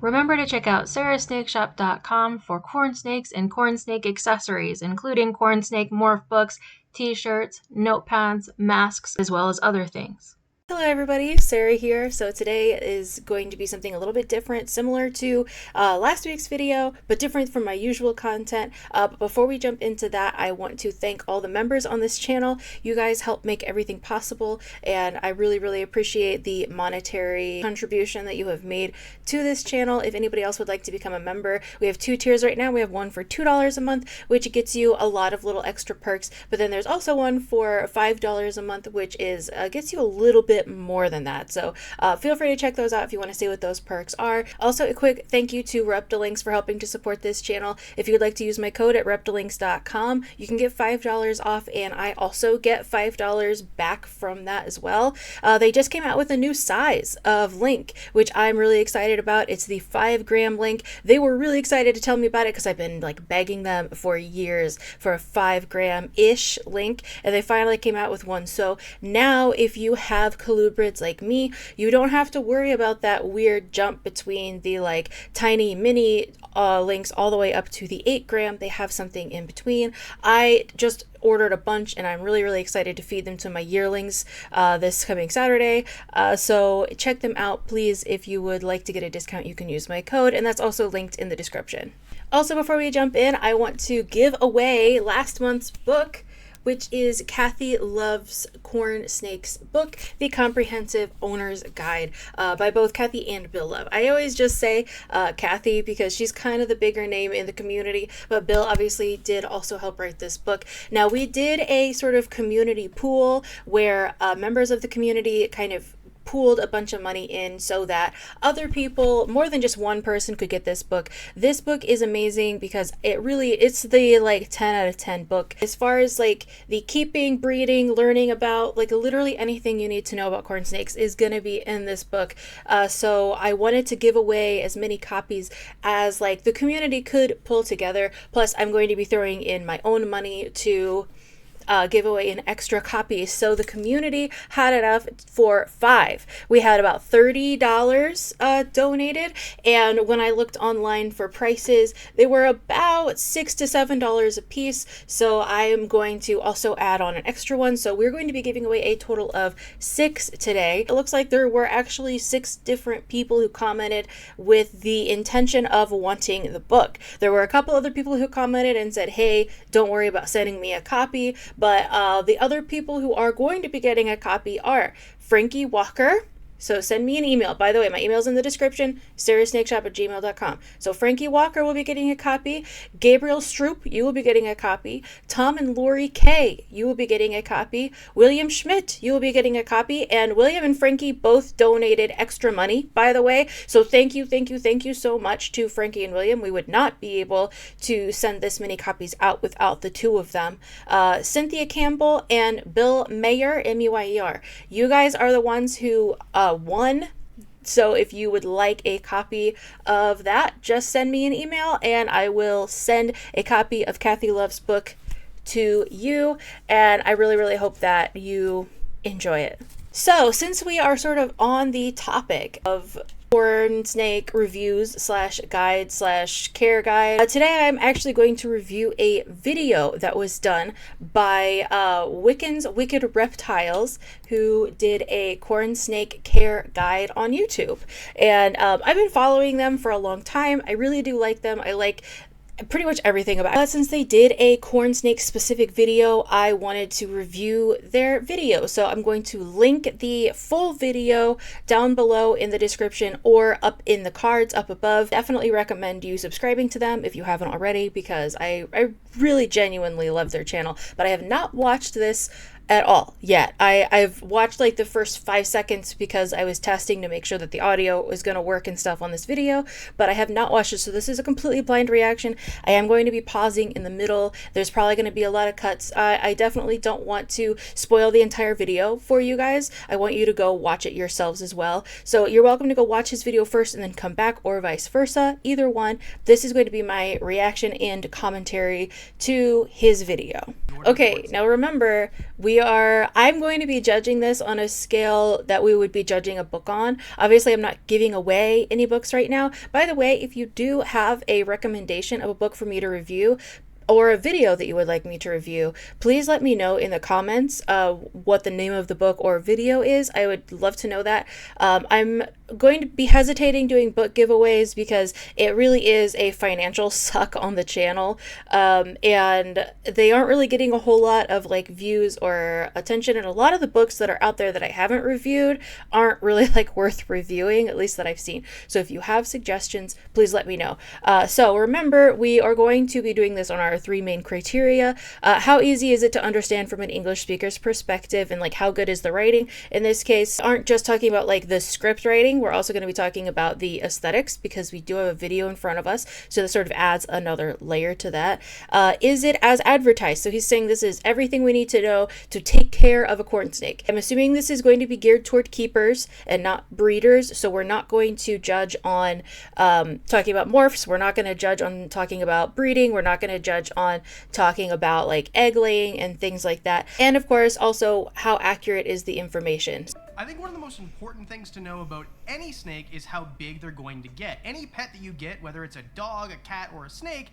Remember to check out sarahsnakeshop.com for corn snakes and corn snake accessories, including corn snake morph books, t-shirts, notepads, masks, as well as other things. Hello everybody, Sarah here. So today is going to be something a little bit different, similar to last week's video, but different from my usual content. But before we jump into that, I want to thank all the members on this channel. You guys help make everything possible, and I really appreciate the monetary contribution that you have made to this channel. If anybody else would like to become a member, we have 2 tiers right now. We have one for $2 a month, which gets you a lot of little extra perks, but then there's also one for $5 a month, which is gets you a little bit more than that. So feel free to check those out if you want to see what those perks are. Also, a quick thank you to Reptilinks for helping to support this channel. If you would like to use my code at reptilinks.com, you can get $5 off, and I also get $5 back from that as well. They just came out with a new size of link, which I'm really excited about. It's the 5-gram link. They were really excited to tell me about it because I've been like begging them for years for a 5-gram-ish link, and they finally came out with one. So now if you have colubrids like me, you don't have to worry about that weird jump between the like tiny mini links all the way up to the 8-gram. They have something in between. I just ordered a bunch, and I'm really excited to feed them to my yearlings this coming Saturday. So check them out, please. If you would like to get a discount, you can use my code, and that's also linked in the description. Also, before we jump in, I want to give away last month's book, which is Kathy Loves Corn Snakes book, The Comprehensive Owner's Guide, by both Kathy and Bill Love. I always just say Kathy because she's kind of the bigger name in the community, but Bill obviously did also help write this book. Now, we did a sort of community pool where members of the community kind of pooled a bunch of money in so that other people, more than just one person, could get this book. This book is amazing because it's the like 10 out of 10 book as far as like the keeping, breeding, learning about like literally anything you need to know about corn snakes is going to be in this book. So I wanted to give away as many copies as like the community could pull together. Plus I'm going to be throwing in my own money to give away an extra copy. So the community had enough for 5. We had about $30 donated, and when I looked online for prices, they were about $6 to $7 a piece. So I am going to also add on an extra one. So we're going to be giving away a total of 6 today. It looks like there were actually 6 different people who commented with the intention of wanting the book. There were a couple other people who commented and said, hey, don't worry about sending me a copy. But the other people who are going to be getting a copy are Frankie Walker. So send me an email. By the way, my email's in the description, sarahsnakeshop@gmail.com. So Frankie Walker will be getting a copy. Gabriel Stroop, you will be getting a copy. Tom and Lori K, you will be getting a copy. William Schmidt, you will be getting a copy. And William and Frankie both donated extra money, by the way. So thank you so much to Frankie and William. We would not be able to send this many copies out without the 2 of them. Cynthia Campbell and Bill Mayer, M-U-I-E-R. You guys are the ones who won. So if you would like a copy of that, just send me an email and I will send a copy of Kathy Love's book to you. And I really hope that you enjoy it. So since we are sort of on the topic of corn snake reviews / guide / care guide, today I'm actually going to review a video that was done by Wiccan's Wicked Reptiles, who did a corn snake care guide on YouTube. And I've been following them for a long time. I really do like them. I like pretty much everything about it. But since they did a corn snake specific video, I wanted to review their video. So I'm going to link the full video down below in the description or up in the cards up above. Definitely recommend you subscribing to them if you haven't already, because I really genuinely love their channel. But I have not watched this at all yet. I've watched like the first 5 seconds because I was testing to make sure that the audio was going to work and stuff on this video, but I have not watched it, so this is a completely blind reaction. I am going to be pausing in the middle. There's probably going to be a lot of cuts. I definitely don't want to spoil the entire video for you guys. I want you to go watch it yourselves as well. So you're welcome to go watch his video first and then come back, or vice versa. Either one. This is going to be my reaction and commentary to his video. Okay, now remember, we I'm going to be judging this on a scale that we would be judging a book on. Obviously, I'm not giving away any books right now. By the way, if you do have a recommendation of a book for me to review, or a video that you would like me to review, please let me know in the comments what the name of the book or video is. I would love to know that. I'm going to be hesitating doing book giveaways because it really is a financial suck on the channel, and they aren't really getting a whole lot of like views or attention, and a lot of the books that are out there that I haven't reviewed aren't really like worth reviewing, at least that I've seen. So if you have suggestions, please let me know. So remember, we are going to be doing this on our 3 main criteria. How easy is it to understand from an English speaker's perspective, and like how good is the writing? In this case, aren't just talking about like the script writing, we're also going to be talking about the aesthetics because we do have a video in front of us, so that sort of adds another layer to that. Is it as advertised? So he's saying this is everything we need to know to take care of a corn snake. I'm assuming this is going to be geared toward keepers and not breeders, so we're not going to judge on talking about morphs, we're not going to judge on talking about breeding, we're not going to judge on talking about like egg laying and things like that, and of course also how accurate is the information. I think one of the most important things to know about any snake is how big they're going to get. Any pet that you get, whether it's a dog, a cat, or a snake,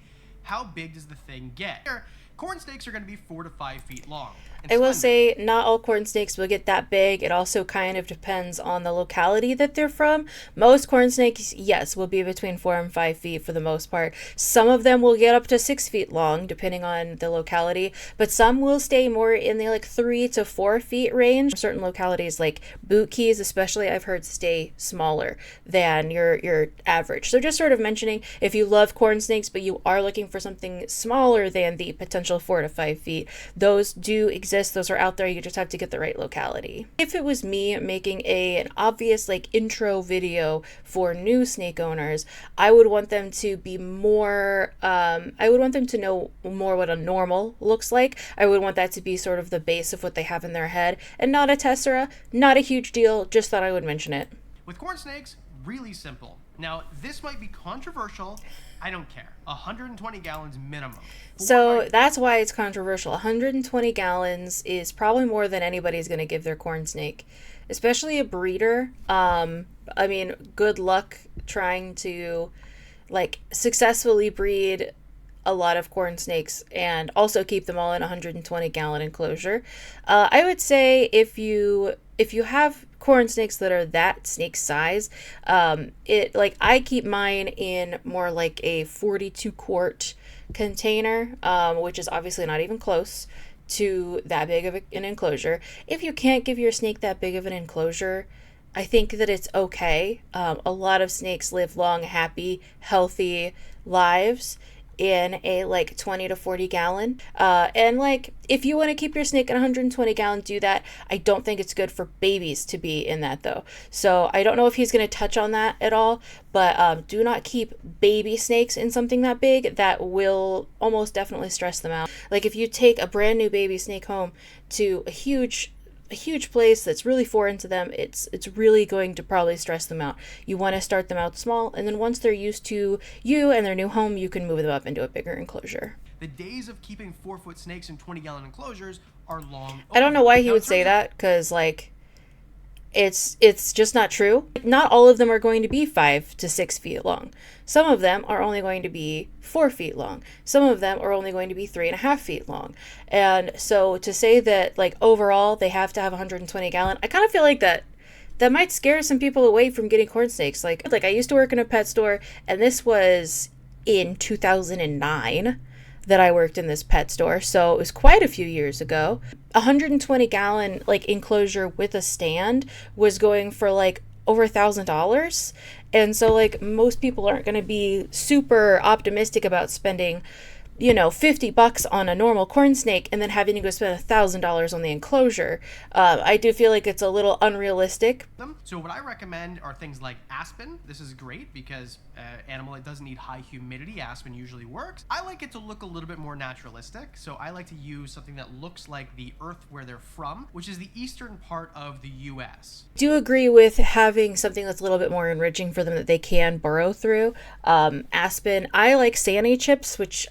how big does the thing get? Corn snakes are going to be 4 to 5 feet long. I will say not all corn snakes will get that big. It also kind of depends on the locality that they're from. Most corn snakes, yes, will be between 4 and 5 feet for the most part. Some of them will get up to 6 feet long depending on the locality, but some will stay more in the like 3 to 4 feet range. Certain localities like boot keys especially, I've heard, stay smaller than your average. So just sort of mentioning, if you love corn snakes but you are looking for something smaller than the potential 4 to 5 feet, those do exist. Those are out there. You just have to get the right locality. If it was me making an obvious like intro video for new snake owners, I would want them to be more, I would want them to know more what a normal looks like. I would want that to be sort of the base of what they have in their head, and not a tessera. Not a huge deal, just thought I would mention it. With corn snakes, really simple. Now, this might be controversial. I don't care. 120 gallons minimum. So that's why it's controversial. 120 gallons is probably more than anybody's going to give their corn snake, especially a breeder. I mean, good luck trying to like successfully breed a lot of corn snakes and also keep them all in a 120 gallon enclosure. I would say if you have corn snakes that are that snake size, like I keep mine in more like a 42 quart container, which is obviously not even close to that big of an enclosure. If you can't give your snake that big of an enclosure, I think that it's okay. A lot of snakes live long, happy, healthy lives in a like 20 to 40 gallon, and like if you want to keep your snake in 120 gallon, do that. I don't think it's good for babies to be in that though, so I don't know if he's going to touch on that at all, but do not keep baby snakes in something that big. That will almost definitely stress them out. Like if you take a brand new baby snake home to a huge place that's really foreign to them, it's really going to probably stress them out. You want to start them out small, and then once they're used to you and their new home, you can move them up into a bigger enclosure. The days of keeping 4-foot snakes in 20-gallon enclosures are long. I don't know why he would say that, because like it's just not true. Not all of them are going to be 5 to 6 feet long. Some of them are only going to be 4 feet long. Some of them are only going to be 3.5 feet long. And so to say that like overall they have to have 120 gallon, I kind of feel like that might scare some people away from getting corn snakes. Like I used to work in a pet store, and this was in 2009 that I worked in this pet store, so it was quite a few years ago. 120 gallon like enclosure with a stand was going for like over $1,000, and so like most people aren't going to be super optimistic about spending, you know, $50 on a normal corn snake and then having to go spend $1,000 on the enclosure. I do feel like it's a little unrealistic. So what I recommend are things like aspen. This is great because animal that doesn't need high humidity, aspen usually works. I like it to look a little bit more naturalistic, so I like to use something that looks like the earth where they're from, which is the eastern part of the US. Do agree with having something that's a little bit more enriching for them that they can burrow through. Aspen, I like Sani chips, which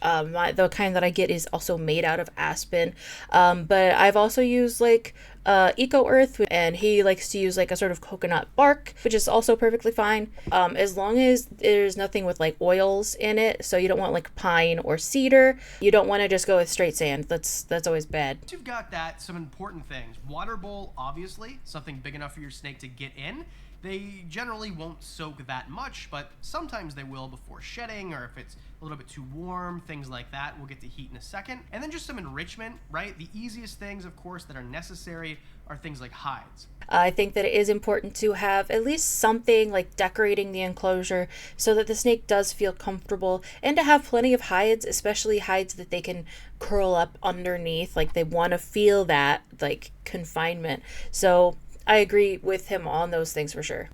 The kind that I get is also made out of aspen. But I've also used like Eco Earth, and he likes to use like a sort of coconut bark, which is also perfectly fine, as long as there's nothing with like oils in it. So you don't want like pine or cedar. You don't want to just go with straight sand. That's always bad. Once you've got that, some important things. Water bowl, obviously, something big enough for your snake to get in. They generally won't soak that much, but sometimes they will before shedding, or if it's a little bit too warm, things like that. We'll get to heat in a second. And then just some enrichment, right? The easiest things, of course, that are necessary are things like hides. I think that it is important to have at least something like decorating the enclosure so that the snake does feel comfortable, and to have plenty of hides, especially hides that they can curl up underneath. Like they want to feel that like confinement. So I agree with him on those things for sure.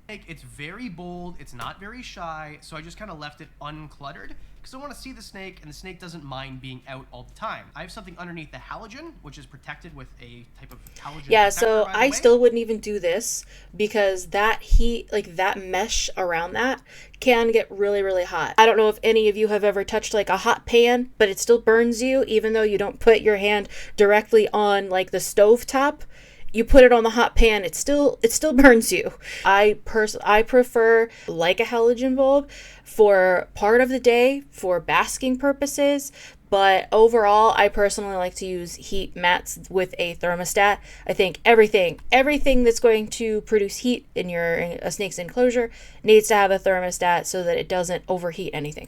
It's very bold, it's not very shy, so I just kind of left it uncluttered because I want to see the snake, and the snake doesn't mind being out all the time. I have something underneath the halogen, which is protected with a type of halogen Yeah, protector, so by the I way. still wouldn't even do this because that heat, like that mesh around that, can get really, really hot. I don't know if any of you have ever touched like a hot pan, but it still burns you even though you don't put your hand directly on like the stove top. You put it on the hot pan, it still burns you. I prefer like a halogen bulb for part of the day for basking purposes, but overall I personally like to use heat mats with a thermostat. I think everything that's going to produce heat in a snake's enclosure needs to have a thermostat so that it doesn't overheat anything.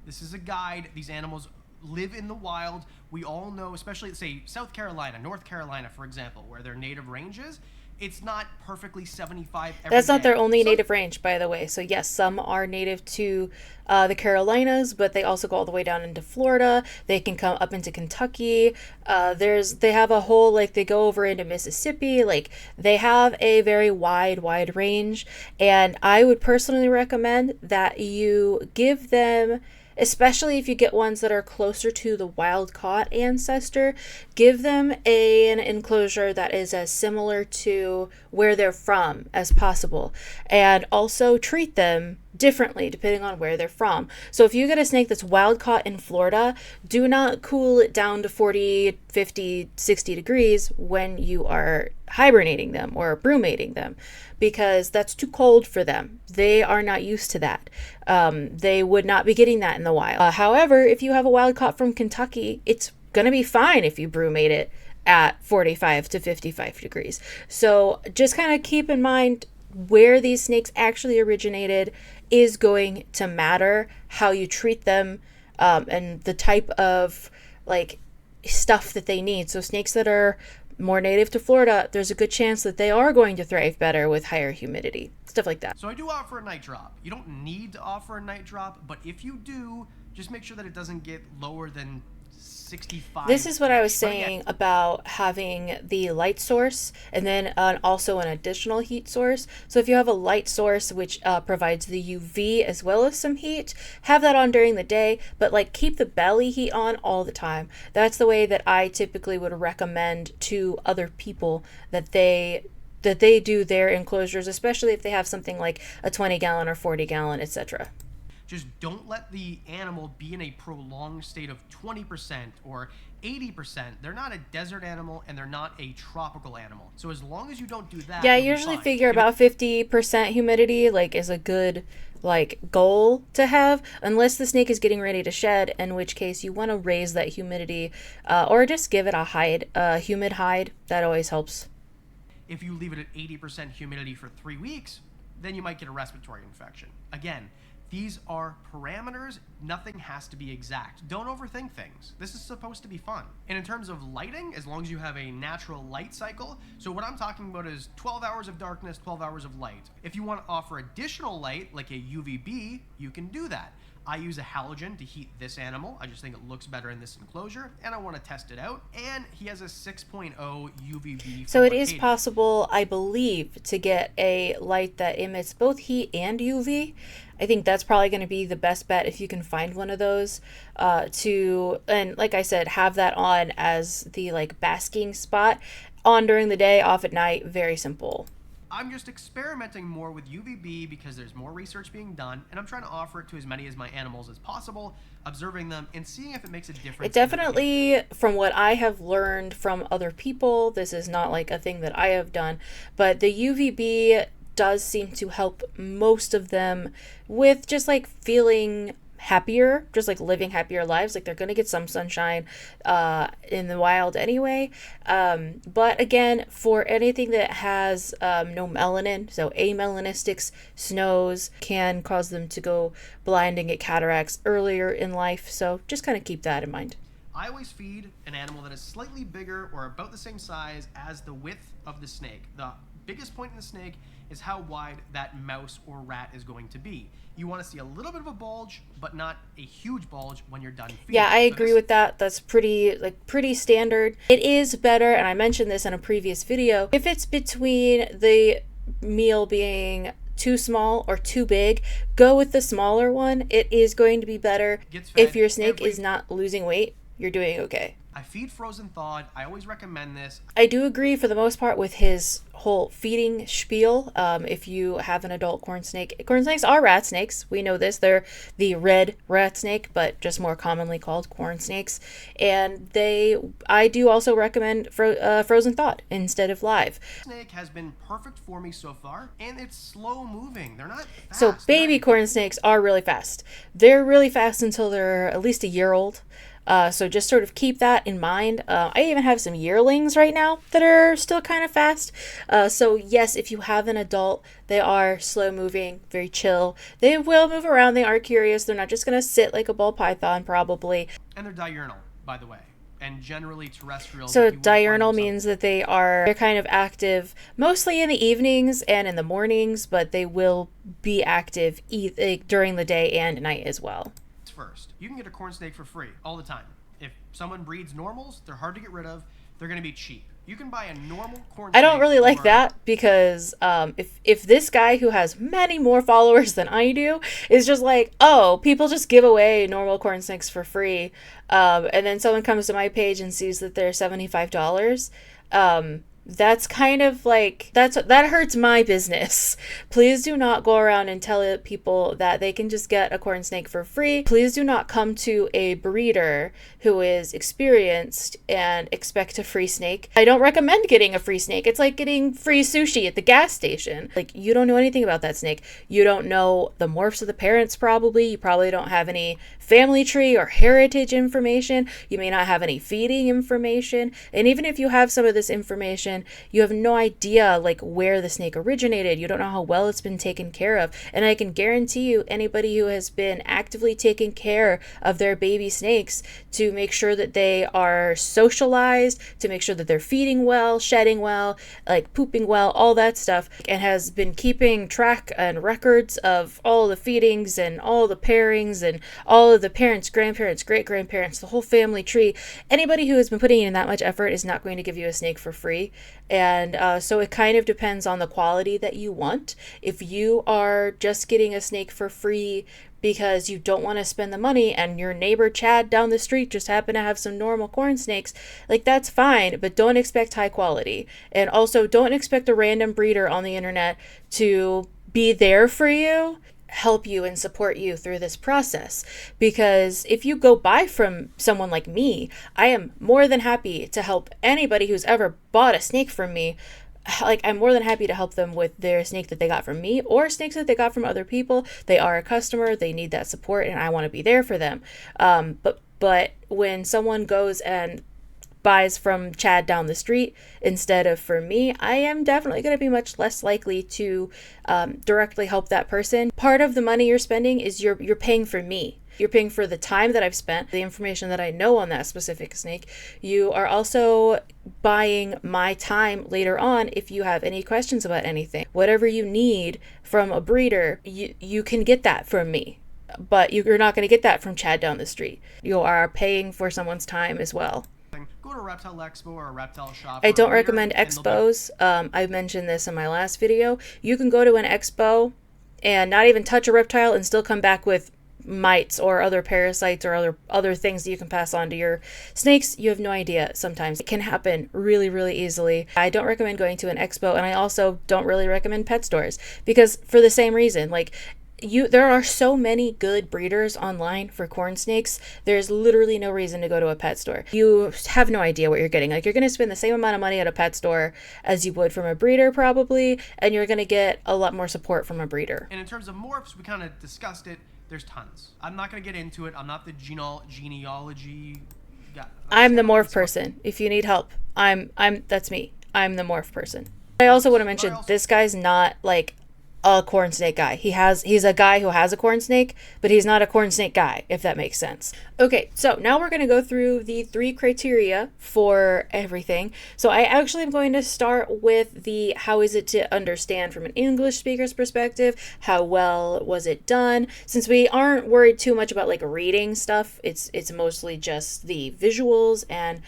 This is a guide. These animals live in the wild. We all know, especially say South Carolina, North Carolina, for example, where their native range is, it's not perfectly 75 every That's not day. their only native range, by the way. So yes, some are native to the Carolinas, but they also go all the way down into Florida. They can come up into Kentucky. They have a whole, like, they go over into Mississippi. Like, they have a very wide range. And I would personally recommend that you give them, especially if you get ones that are closer to the wild-caught ancestor, give them an enclosure that is as similar to where they're from as possible. And also treat them differently depending on where they're from. So if you get a snake that's wild-caught in Florida, do not cool it down to 40, 50, 60 degrees when you are hibernating them or brumating them, because that's too cold for them. They are not used to that. They would not be getting that in the wild. However, if you have a wild caught from Kentucky, it's going to be fine if you brumate it at 45 to 55 degrees. So just kind of keep in mind where these snakes actually originated is going to matter. How you treat them, and the type of like stuff that they need. So snakes that are more native to Florida, there's a good chance that they are going to thrive better with higher humidity, stuff like that. So I do offer a night drop. You don't need to offer a night drop, but if you do, just make sure that it doesn't get lower than 65. This is what I was But again, saying about having the light source and then also an additional heat source. So if you have a light source which provides the UV as well as some heat, have that on during the day, but like keep the belly heat on all the time. That's the way that I typically would recommend to other people that they do their enclosures, especially if they have something like a 20-gallon or 40-gallon, etc. just don't let the animal be in a prolonged state of 20% or 80%. They're not a desert animal and they're not a tropical animal. So as long as you don't do that, Yeah, I you'll be usually fine. figure about 50% humidity like is a good like goal to have, unless the snake is getting ready to shed, in which case you want to raise that humidity, or just give it a humid hide. That always helps. If you leave it at 80% humidity for 3 weeks, then you might get a respiratory infection. Again, these are parameters. Nothing has to be exact. Don't overthink things. This is supposed to be fun. And in terms of lighting, as long as you have a natural light cycle, so what I'm talking about is 12 hours of darkness, 12 hours of light. If you want to offer additional light, like a UVB, you can do that. I use a halogen to heat this animal. I just think it looks better in this enclosure, and I want to test it out. And he has a 6.0 UVB. So it is possible, I believe, to get a light that emits both heat and UV. I think that's probably going to be the best bet if you can find one of those, and like I said, have that on as the like basking spot, on during the day, off at night. Very simple. I'm just experimenting more with UVB because there's more research being done, and I'm trying to offer it to as many of my animals as possible, observing them and seeing if it makes a difference. It definitely, from what I have learned from other people, this is not like a thing that I have done, but the UVB does seem to help most of them with just like feeling happier, just like living happier lives. Like they're going to get some sunshine in the wild anyway. But again, for anything that has no melanin, so amelanistics, snows can cause them to go blind and get cataracts earlier in life. So just kind of keep that in mind. I always feed an animal that is slightly bigger or about the same size as the width of the snake. The biggest point in the snake is how wide that mouse or rat is going to be. You want to see a little bit of a bulge, but not a huge bulge when you're done feeding. Yeah, I agree with that. That's pretty standard. It is better, and I mentioned this in a previous video, if it's between the meal being too small or too big, go with the smaller one. It is going to be better. If your snake is not losing weight, you're doing okay. I feed frozen thawed. I always recommend this. I do agree for the most part with his whole feeding spiel. If you have an adult corn snakes are rat snakes. We know this. They're the red rat snake, but just more commonly called corn snakes. And I do also recommend frozen thawed instead of live. Snake has been perfect for me so far, and it's slow moving. They're not fast. So baby corn snakes are really fast. They're really fast until they're at least a year old. So just sort of keep that in mind. I even have some yearlings right now that are still kind of fast. So yes, if you have an adult, they are slow moving, very chill. They will move around. They are curious. They're not just going to sit like a ball python probably. And they're diurnal, by the way, and generally terrestrial. So diurnal means that they're kind of active mostly in the evenings and in the mornings, but they will be active during the day and night as well. First, you can get a corn snake for free all the time. If someone breeds normals, they're hard to get rid of. They're going to be cheap. You can buy a normal corn snake. I don't really like that because if this guy who has many more followers than I do is just like, oh, people just give away normal corn snakes for free, and then someone comes to my page and sees that they're $75, that's kind of like, that hurts my business. Please do not go around and tell people that they can just get a corn snake for free. Please do not come to a breeder who is experienced and expect a free snake. I don't recommend getting a free snake. It's like getting free sushi at the gas station. Like, you don't know anything about that snake. You don't know the morphs of the parents probably. You probably don't have any family tree or heritage information. You may not have any feeding information. And even if you have some of this information, you have no idea like where the snake originated. You don't know how well it's been taken care of. And I can guarantee you, anybody who has been actively taking care of their baby snakes to make sure that they are socialized, to make sure that they're feeding well, shedding well, like pooping well, all that stuff, and has been keeping track and records of all the feedings and all the pairings and all of the parents, grandparents, great-grandparents, the whole family tree. Anybody who has been putting in that much effort is not going to give you a snake for free. And so it kind of depends on the quality that you want. If you are just getting a snake for free because you don't want to spend the money and your neighbor Chad down the street just happened to have some normal corn snakes, like that's fine, but don't expect high quality. And also don't expect a random breeder on the internet to be there for you, help you and support you through this process. Because if you go buy from someone like me, I am more than happy to help anybody who's ever bought a snake from me. Like, I'm more than happy to help them with their snake that they got from me or snakes that they got from other people. They are a customer, they need that support, and I want to be there for them. But when someone goes and buys from Chad down the street instead of from me, I am definitely going to be much less likely to directly help that person. Part of the money you're spending is you're paying for me. You're paying for the time that I've spent, the information that I know on that specific snake. You are also buying my time later on if you have any questions about anything. Whatever you need from a breeder, you can get that from me. But you're not going to get that from Chad down the street. You are paying for someone's time as well. Go to a reptile expo or a reptile shop. I don't recommend expos. I mentioned this in my last video. You can go to an expo and not even touch a reptile and still come back with mites or other parasites or other things that you can pass on to your snakes. You have no idea. Sometimes it can happen really, really easily. I don't recommend going to an expo, and I also don't really recommend pet stores because for the same reason, like there are so many good breeders online for corn snakes. There's literally no reason to go to a pet store. You have no idea what you're getting. Like, you're going to spend the same amount of money at a pet store as you would from a breeder probably, and you're going to get a lot more support from a breeder. And in terms of morphs, we kind of discussed it. There's tons. I'm not going to get into it. I'm not the genealogy guy. I'm the morph person. If you need help, that's me. I'm the morph person. I also want to mention this guy's not like a corn snake guy. He's a guy who has a corn snake, but he's not a corn snake guy, if that makes sense. Okay, so now we're going to go through the 3 criteria for everything. So I actually am going to start with the how is it to understand from an English speaker's perspective, how well was it done. Since we aren't worried too much about like reading stuff, it's mostly just the visuals and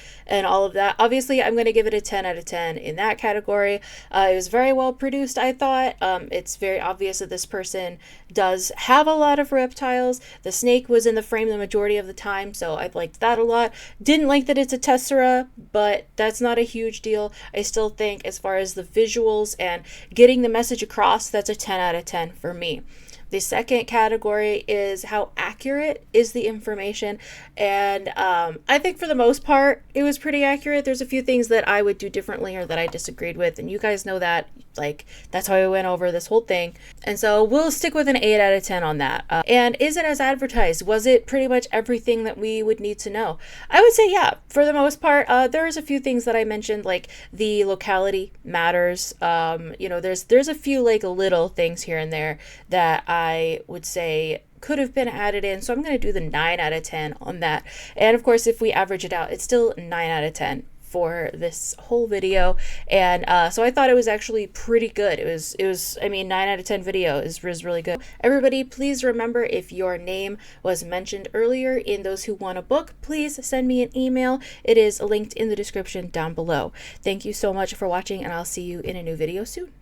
all of that. Obviously, I'm going to give it a 10 out of 10 in that category. It was very well produced, I thought. It's very obvious that this person does have a lot of reptiles. The snake was in the frame the majority of the time, so I liked that a lot. Didn't like that it's a tessera, but that's not a huge deal. I still think as far as the visuals and getting the message across, that's a 10 out of 10 for me. The second category is how accurate is the information, and I think for the most part it was pretty accurate. There's a few things that I would do differently or that I disagreed with, and you guys know that. Like, that's how I went over this whole thing, and so we'll stick with an 8 out of 10 on that. And is it as advertised? Was it pretty much everything that we would need to know? I would say yeah, for the most part. There's a few things that I mentioned, like the locality matters. There's a few like little things here and there that I would say could have been added in, so I'm going to do the 9 out of 10 on that. And of course, if we average it out, it's still 9 out of 10 for this whole video. And so I thought it was actually pretty good. It was 9 out of 10 video is really good. Everybody, please remember, if your name was mentioned earlier in those who won a book, please send me an email. It is linked in the description down below. Thank you so much for watching, and I'll see you in a new video soon.